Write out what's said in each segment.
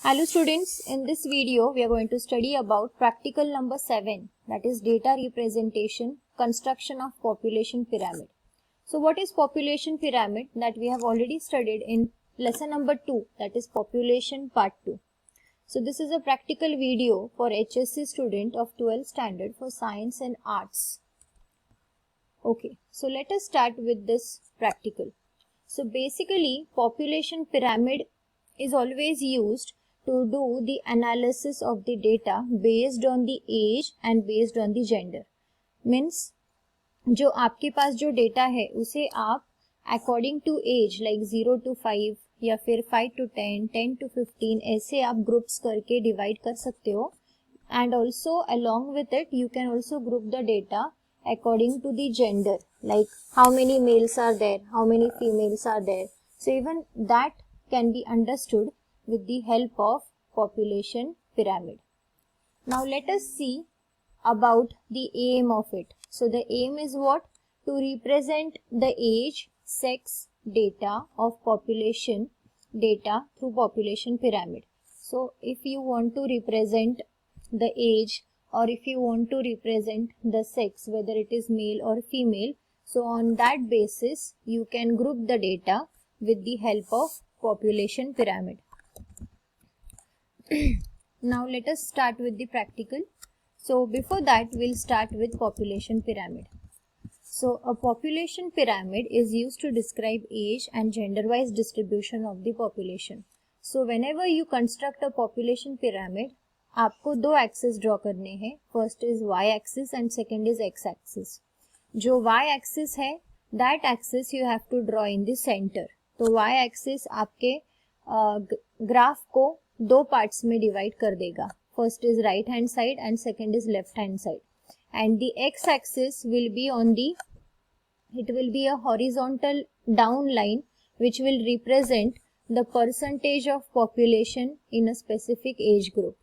Hello students, in this video we are going to study about practical number 7, that is data representation, construction of population pyramid. So what is population pyramid? That we have already studied in lesson number 2, that is population part 2. So this is a practical video for HSC student of 12th standard for science and arts. Okay, so let us start with this practical. So basically population pyramid is always used to do the analysis of the data based on the age and based on the gender. Means जो आपके पास जो data है उसे आप according to age like 0 to 5 या फिर 5 to 10, 10 to 15 ऐसे आप ग्रुप्स करके डिवाइड कर सकते हो. And also along with it you can also group the data according to the gender, like how many males are there, how many females are there. So even that can be understood with the help of population pyramid. Now let us see about the aim of it. So the aim is what? To represent the age, sex data of population data through population pyramid. So if you want to represent the age or if you want to represent the sex, whether it is male or female, so on that basis you can group the data with the help of population pyramid. Now let us start with the practical. So before that we'll start with population pyramid. So a population pyramid is used to describe age and gender wise distribution of the population. So whenever you construct a population pyramid, आपको दो axis draw करने हैं. First is Y axis and second is X axis. जो Y axis है that axis you have to draw in the centre. तो Y axis आपके graph को दो पार्ट्स में डिवाइड कर देगा. First is right hand side and second is left hand side. And the X axis will be on the, it will be a horizontal down line which will represent the percentage of population in a specific age group.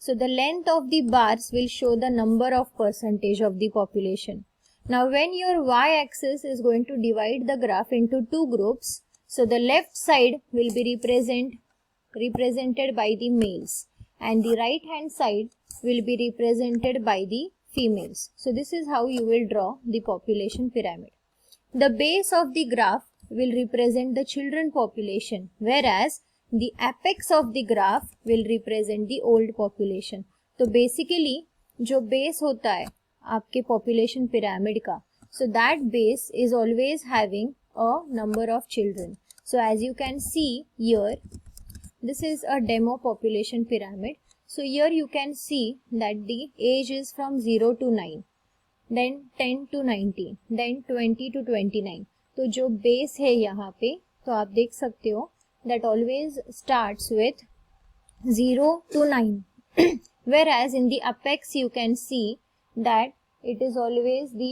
So the length of the bars will show the number of percentage of the population. Now when your y-axis is going to divide the graph into two groups, so the left side will be represented by the males and the right hand side will be represented by the females. So this is how you will draw the population pyramid. The base of the graph will represent the children population, whereas the apex of the graph will represent the old population. तो basically जो base होता है आपके population pyramid का, so that base is always having a number of children. So as you can see here, this is a demo population pyramid. So here you can see that the age is from 0 to 9, then 10 to 19, then 20 to 29. तो जो base है यहाँ पे, तो आप देख सकते हो that always starts with 0 to 9 whereas in the apex you can see that it is always the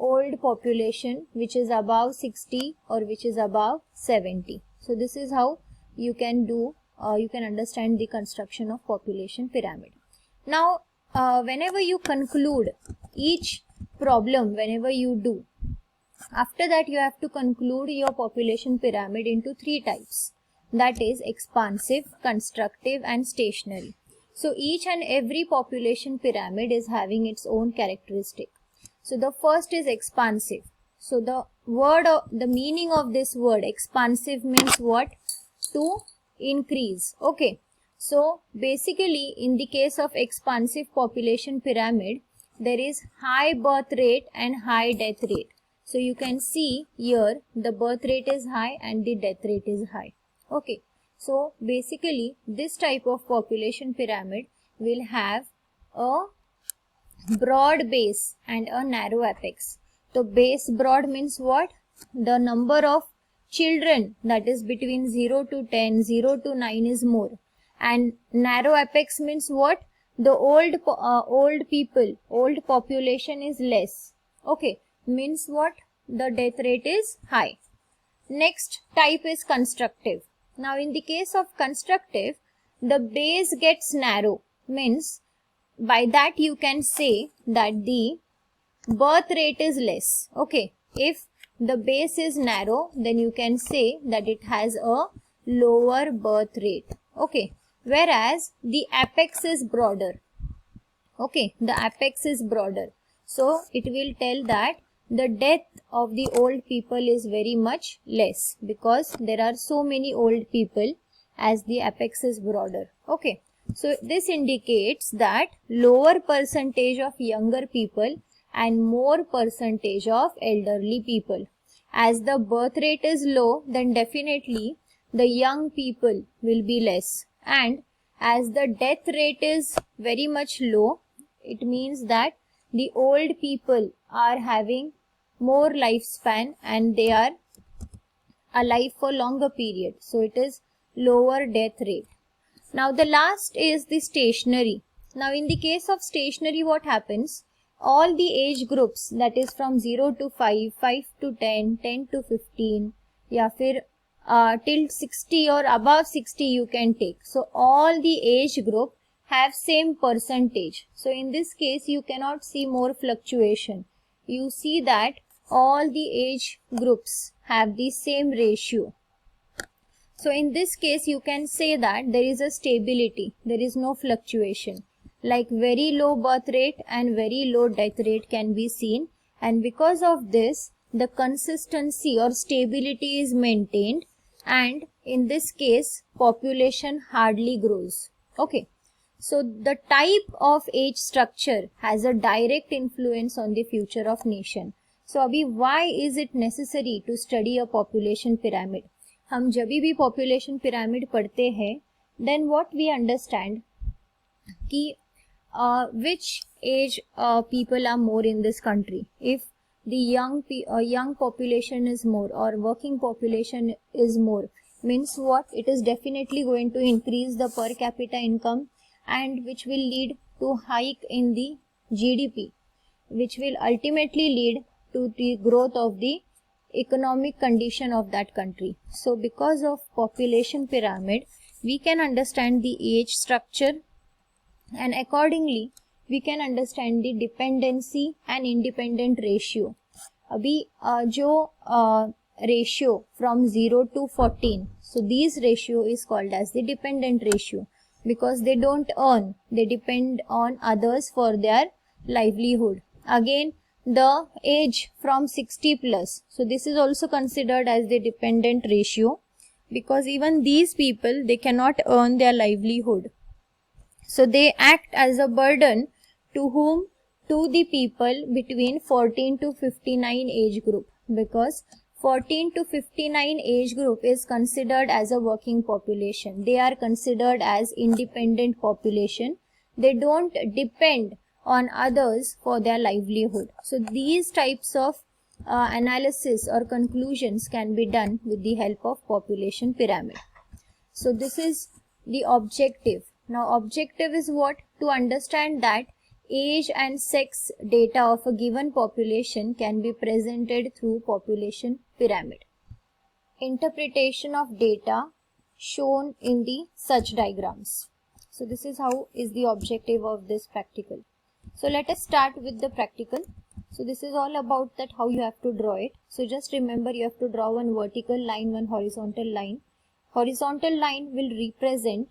old population which is above 60 or which is above 70. So this is how you can do you can understand the construction of population pyramid. Now whenever you conclude each problem, whenever you do, after that you have to conclude your population pyramid into three types. That is expansive, constructive and stationary. So each and every population pyramid is having its own characteristic. So the first is expansive. So the meaning of this word expansive means what? To increase. Okay. So basically in the case of expansive population pyramid, there is high birth rate and high death rate. So you can see here the birth rate is high and the death rate is high. Okay, so basically this type of population pyramid will have a broad base and a narrow apex. So base broad means what? The number of children, that is between 0 to 10, 0 to 9 is more. And narrow apex means what? The old people, old population is less. Okay, means what? The death rate is high. Next type is constructive. Now in the case of constructive, the base gets narrow, means by that you can say that the birth rate is less. Okay, if the base is narrow, then you can say that it has a lower birth rate. Okay, whereas the apex is broader. Okay, the apex is broader. So it will tell that the death of the old people is very much less because there are so many old people as the apex is broader. Okay, so this indicates that lower percentage of younger people and more percentage of elderly people. As the birth rate is low, then definitely the young people will be less, and as the death rate is very much low, it means that the old people are having more lifespan and they are alive for longer period. So it is lower death rate. Now the last is the stationary. Now in the case of stationary, what happens? All the age groups, that is from 0 to 5, 5 to 10, 10 to 15, या फिर till 60 or above 60 you can take. So all the age group have same percentage. So in this case you cannot see more fluctuation. You see that all the age groups have the same ratio. So in this case you can say that there is a stability, there is no fluctuation. Like very low birth rate and very low death rate can be seen, and because of this the consistency or stability is maintained, and in this case population hardly grows. Okay, so the type of age structure has a direct influence on the future of nation. So abhi why is it necessary to study a population pyramid? हम जब भी population pyramid पढ़ते हैं, then what we understand कि which age people are more in this country. If the young population is more or working population is more, means what? It is definitely going to increase the per capita income, and which will lead to hike in the GDP, which will ultimately lead to the growth of the economic condition of that country. So because of population pyramid, we can understand the age structure, and accordingly we can understand the dependency and independent ratio. अभी जो ratio from 0 to 14, so these ratio is called as the dependent ratio because they don't earn, they depend on others for their livelihood. Again, the age from 60 plus, so this is also considered as the dependent ratio because even these people, they cannot earn their livelihood. So they act as a burden to whom? To the people between 14 to 59 age group, because 14 to 59 age group is considered as a working population. They are considered as independent population. They don't depend on others for their livelihood. So these types of analysis or conclusions can be done with the help of population pyramid. So this is the objective. Now objective is what? To understand that age and sex data of a given population can be presented through population pyramid. Interpretation of data shown in the such diagrams. So this is how is the objective of this practical. So let us start with the practical. So this is all about that how you have to draw it. So just remember, you have to draw one vertical line, one horizontal line. Horizontal line will represent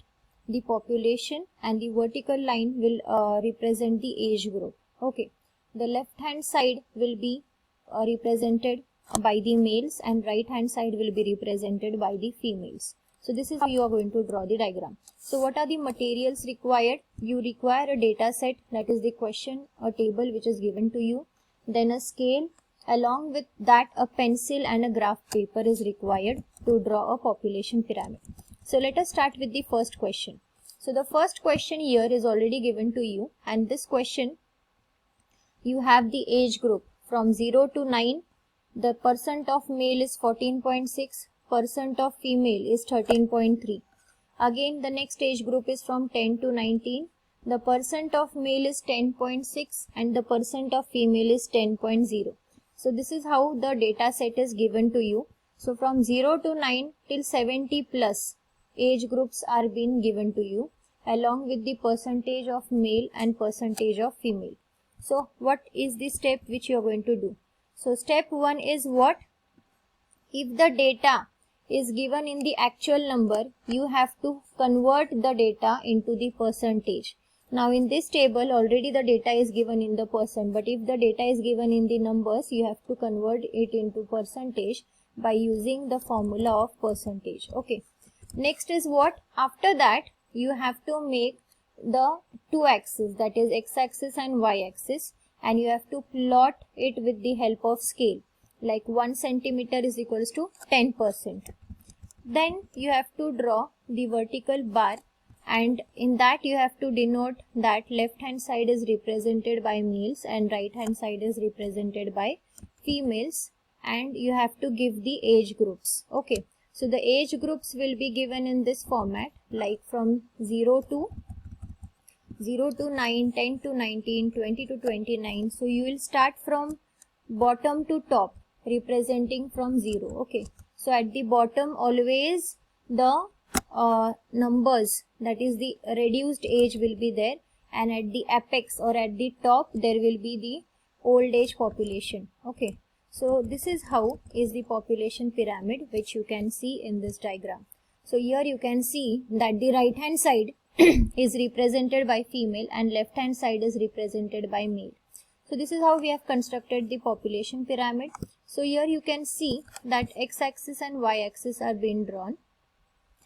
the population and the vertical line will represent the age group. Okay, the left hand side will be represented by the males and right hand side will be represented by the females. So this is how you are going to draw the diagram. So what are the materials required? You require a data set, that is the question, a table which is given to you, then a scale, along with that a pencil and a graph paper is required to draw a population pyramid. So let us start with the first question. So the first question here is already given to you, and this question you have the age group from 0 to 9. The percent of male is 14.6, percent of female is 13.3. Again the next age group is from 10 to 19. The percent of male is 10.6 and the percent of female is 10.0. So this is how the data set is given to you. So from 0 to 9 till 70 plus age groups are being given to you, along with the percentage of male and percentage of female. So what is the step which you are going to do? So step 1 is what? If the data is given in the actual number, you have to convert the data into the percentage. Now in this table already the data is given in the percent, but if the data is given in the numbers, you have to convert it into percentage by using the formula of percentage. Okay. Next is what? After that you have to make the two axes, that is x-axis and y-axis, and you have to plot it with the help of scale, like 1 centimeter is equals to 10%. Then you have to draw the vertical bar, and in that you have to denote that left hand side is represented by males and right hand side is represented by females, and you have to give the age groups. Okay, so the age groups will be given in this format, like from 0 to 9, 10 to 19, 20 to 29. So you will start from bottom to top, representing from 0. Okay, so at the bottom always the numbers, that is the reduced age, will be there, and at the apex or at the top there will be the old age population. Okay, so this is how is the population pyramid, which you can see in this diagram. So here you can see that the right hand side is represented by female and left hand side is represented by male. So this is how we have constructed the population pyramid. So here you can see that x-axis and y-axis are being drawn.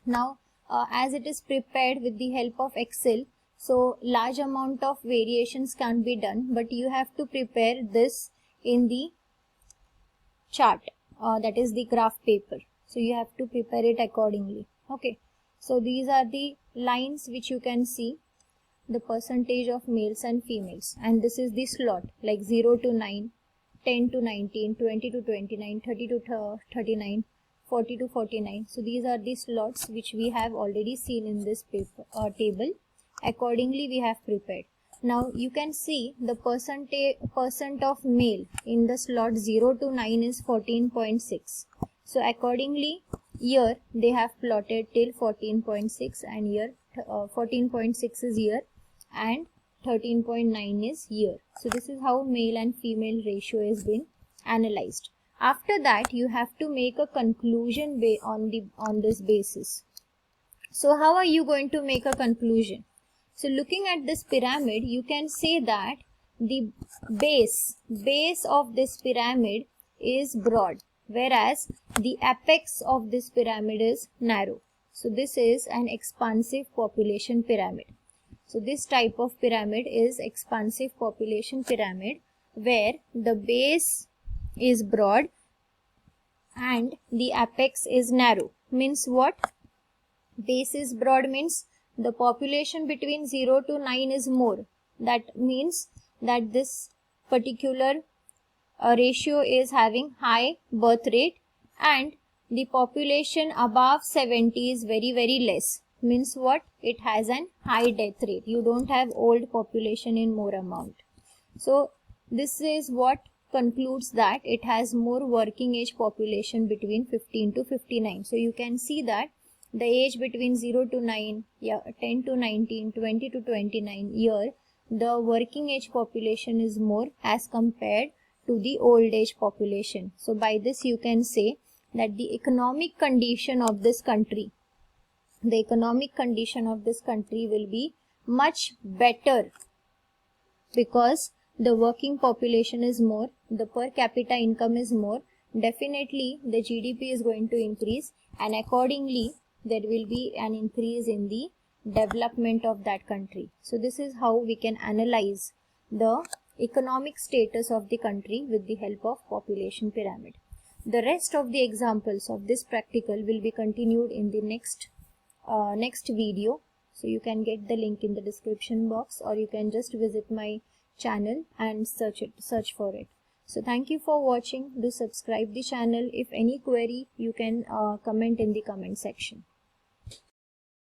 Now as it is prepared with the help of Excel, so large amount of variations can be done, but you have to prepare this in the chart, that is the graph paper. So you have to prepare it accordingly. Okay, so these are the lines which you can see, the percentage of males and females, and this is the slot, like 0 to 9, 10 to 19, 20 to 29, 30 to 39, 40 to 49. So these are the slots which we have already seen in this paper table. Accordingly we have prepared. Now you can see the percent of male in the slot 0 to 9 is 14.6. So accordingly here they have plotted till 14.6, and here 14.6 is here and 13.9 is here. So this is how male and female ratio has been analyzed. After that you have to make a conclusion on this basis. So how are you going to make a conclusion? So looking at this pyramid, you can say that the base of this pyramid is broad, whereas the apex of this pyramid is narrow. So this is an expansive population pyramid. So this type of pyramid is expansive population pyramid, where the base is broad and the apex is narrow. Means what? Base is broad means the population between 0 to 9 is more. That means that this particular ratio is having high birth rate, and the population above 70 is very less. Means what? It has an high death rate. You don't have old population in more amount. So this is what concludes that it has more working age population between 15 to 59. So you can see that the age between 0 to 9, 10 to 19, 20 to 29 year, the working age population is more as compared to the old age population. So by this you can say that the economic condition of this country, will be much better, because the working population is more, the per capita income is more, definitely the GDP is going to increase, and accordingly there will be an increase in the development of that country. So this is how we can analyze the economic status of the country with the help of population pyramid. The rest of the examples of this practical will be continued in the next video. So you can get the link in the description box, or you can just visit my channel and search for it. So thank you for watching. Do subscribe the channel. If any query, you can comment in the comment section.